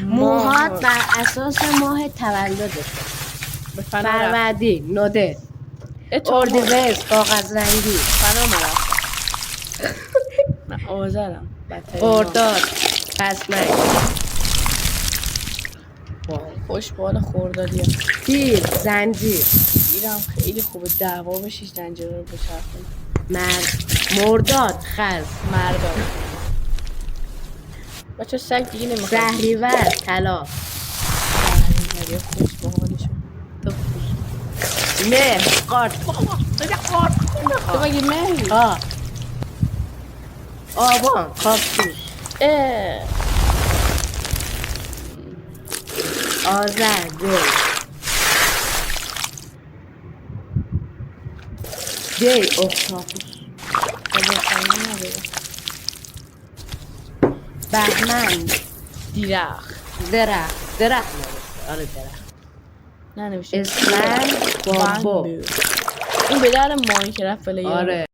موهات بر اساس ماه تولدته. فروردین، نوده، اردیبهشت، کاغذ رنگی، فنا مرا من آذرم خرداد، پسمک، خوش بال خردادیه. تیر، زنجیر. تیرم خیلی خوبه، دعوا بشیش زنجیر رو بچرخونی. مرداد، خز، مرداد. بچه سگ دیگه نمیخواد. شهریور، طلا. شهریور خوش باحالشون. مهر، قارت. تو مگه مهری؟ آبان، کاپسول. آذر، دی، اختاپوس. بهمن، درخت. آره درخت. نه نمیشه. اسفند، بامبو. این به در ماینکرافت پلیر. آره